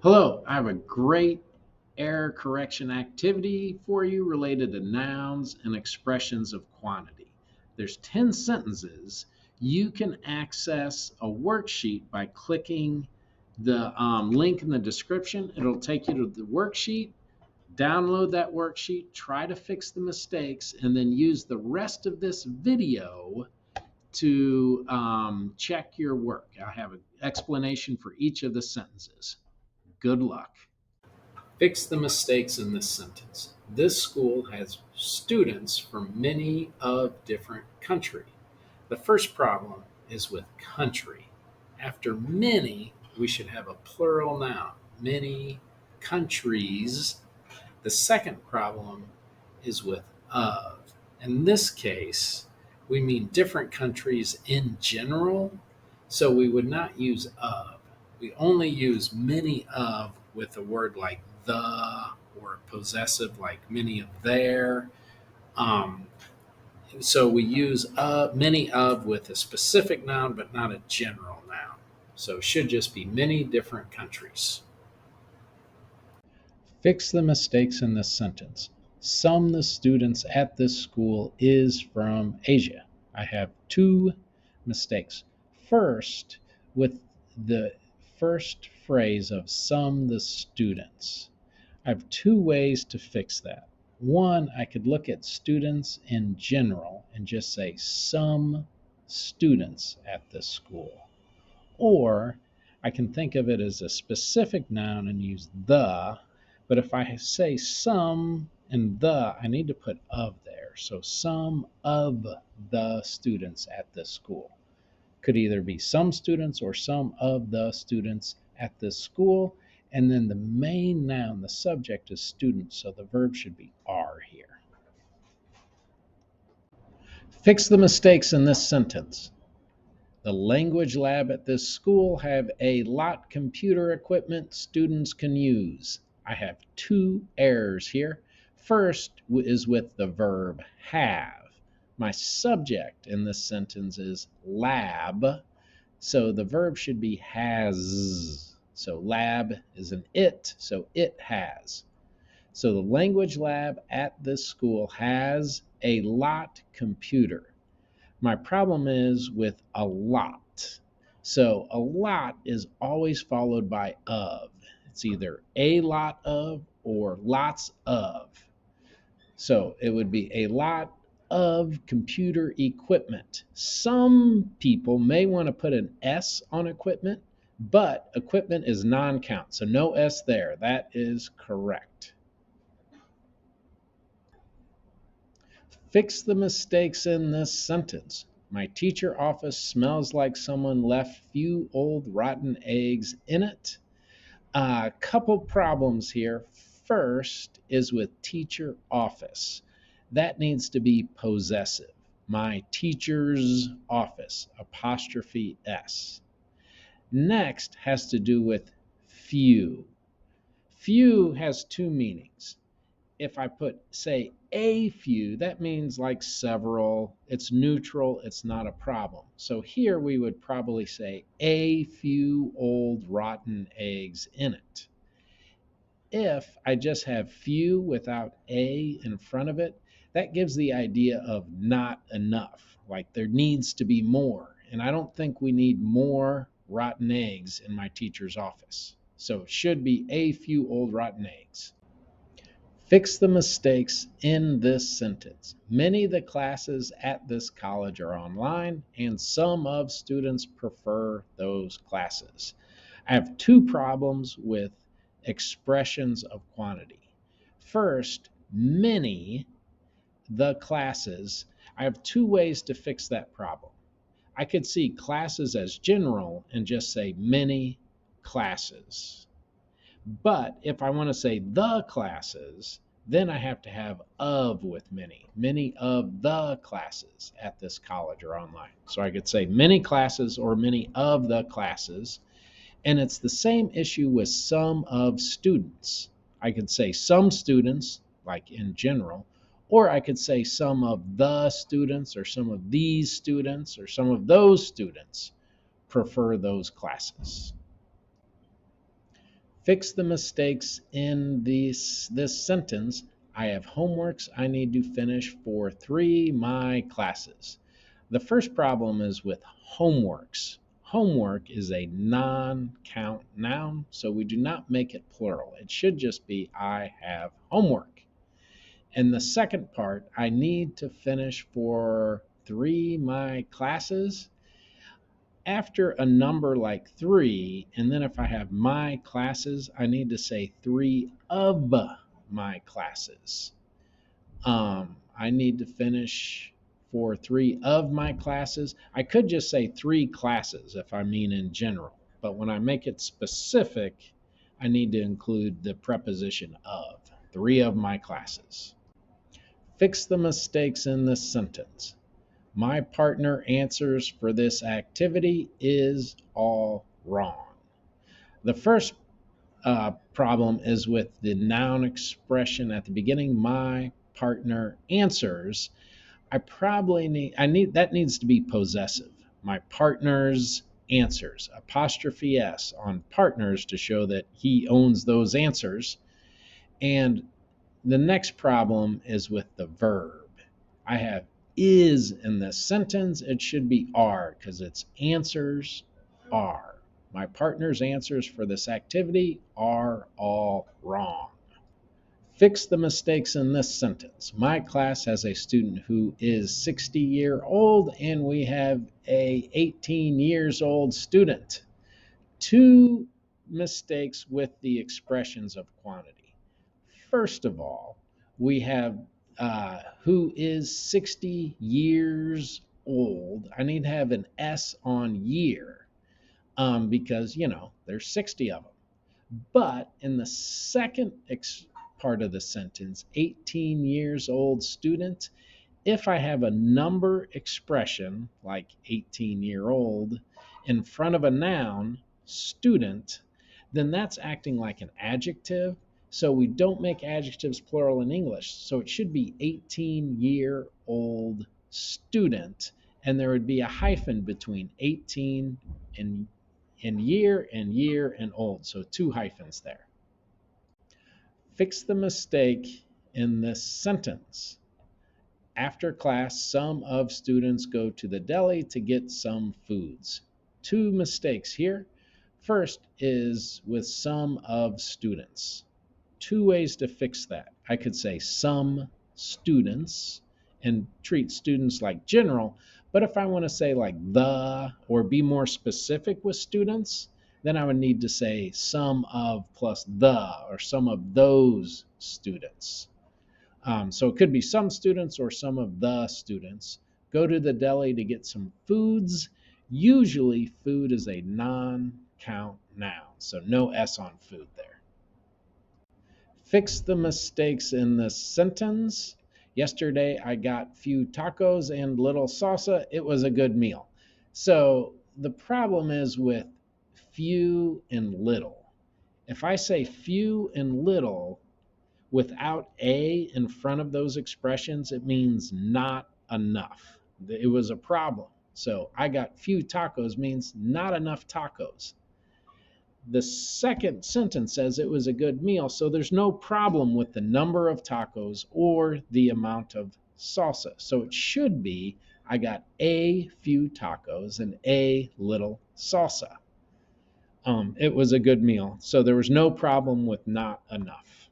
Hello, I have a great error correction activity for you related to nouns and expressions of quantity. There's 10 sentences. You can access a worksheet by clicking the link in the description. It'll take you to the worksheet. Download that worksheet, try to fix the mistakes, and then use the rest of this video to check your work. I have an explanation for each of the sentences. Good luck. Fix the mistakes in this sentence. This school has students from many of different country. The first problem is with country. After many, we should have a plural noun. Many countries. The second problem is with of. In this case, we mean different countries in general, so we would not use of. We only use many of with a word like the or possessive like many of their. Um, so we use many of with a specific noun, but not a general noun. So it should just be many different countries. Fix the mistakes in this sentence. Some of the students at this school is from Asia. I have two mistakes. First, with the first phrase of some the students, I have two ways to fix that. One, I could look at students in general and just say some students at this school. Or I can think of it as a specific noun and use the, but if I say some and the, I need to put of there. So some of the students at this school. Could either be some students or some of the students at this school. And then the main noun, the subject, is student, so the verb should be are here. Fix the mistakes in this sentence. The language lab at this school have a lot computer equipment students can use. I have two errors here. First is with the verb have. My subject in this sentence is lab, so the verb should be has. So lab is an it, so it has. So the language lab at this school has a lot computer. My problem is with a lot. So a lot is always followed by of. It's either a lot of or lots of. So it would be a lot of computer equipment. Some people may want to put an S on equipment, but equipment is non-count, so no S there. That is correct. Fix the mistakes in this sentence. My teacher office smells like someone left few old rotten eggs in it. A couple problems here. First is with teacher office. That needs to be possessive. My teacher's office, apostrophe S. Next has to do with few. Few has two meanings. If I say a few, that means like several. It's neutral. It's not a problem. So here we would probably say a few old rotten eggs in it. If I just have few without a in front of it, that gives the idea of not enough, like there needs to be more. And I don't think we need more rotten eggs in my teacher's office. So it should be a few old rotten eggs. Fix the mistakes in this sentence. Many of the classes at this college are online, and some of students prefer those classes. I have two problems with expressions of quantity. First, many the classes. I have two ways to fix that problem. I could see classes as general and just say many classes. But if I want to say the classes, then I have to have of with many. Many of the classes at this college are online. So I could say many classes or many of the classes. And it's the same issue with some of students. I could say some students, like in general, or I could say some of the students or some of these students or some of those students prefer those classes. Fix the mistakes in this sentence. I have homeworks I need to finish for 3 my classes. The first problem is with homeworks. Homework is a non-count noun, so we do not make it plural. It should just be I have homework. And the second part, I need to finish for 3 my classes. After a number like 3, and then if I have my classes, I need to say 3 of my classes. I need to finish for 3 of my classes. I could just say 3 classes if I mean in general, but when I make it specific, I need to include the preposition of, 3 of my classes. Fix the mistakes in this sentence. My partner answers for this activity is all wrong. The first problem is with the noun expression at the beginning, my partner answers. That needs to be possessive. My partner's answers, apostrophe S on partners to show that he owns those answers. And the next problem is with the verb. I have is in this sentence. It should be are because its answers are. My partner's answers for this activity are all wrong. Fix the mistakes in this sentence. My class has a student who is 60-year-old and we have a 18 years old student. 2 mistakes with the expressions of quantity. First of all, we have who is 60 years old. I need to have an S on year because, there's 60 of them. But in the second part of the sentence, 18 years old student, if I have a number expression like 18-year-old in front of a noun, student, then that's acting like an adjective. So we don't make adjectives plural in English. So it should be 18-year-old student, and there would be a hyphen between 18 and year and old. So 2 hyphens there. Fix the mistake in this sentence. After class, some of students go to the deli to get some foods. 2 mistakes here. First is with some of students. 2 ways to fix that. I could say some students and treat students like general, but if I want to say like the or be more specific with students, then I would need to say some of plus the or some of those students. So it could be some students or some of the students go to the deli to get some foods. Usually food is a non-count noun, so no S on food there. Fix the mistakes in this sentence. Yesterday I got few tacos and little salsa. It was a good meal. So the problem is with few and little. If I say few and little without a in front of those expressions, it means not enough. It was a problem. So I got few tacos means not enough tacos. The second sentence says it was a good meal, so there's no problem with the number of tacos or the amount of salsa. So it should be, I got a few tacos and a little salsa. It was a good meal, so there was no problem with not enough.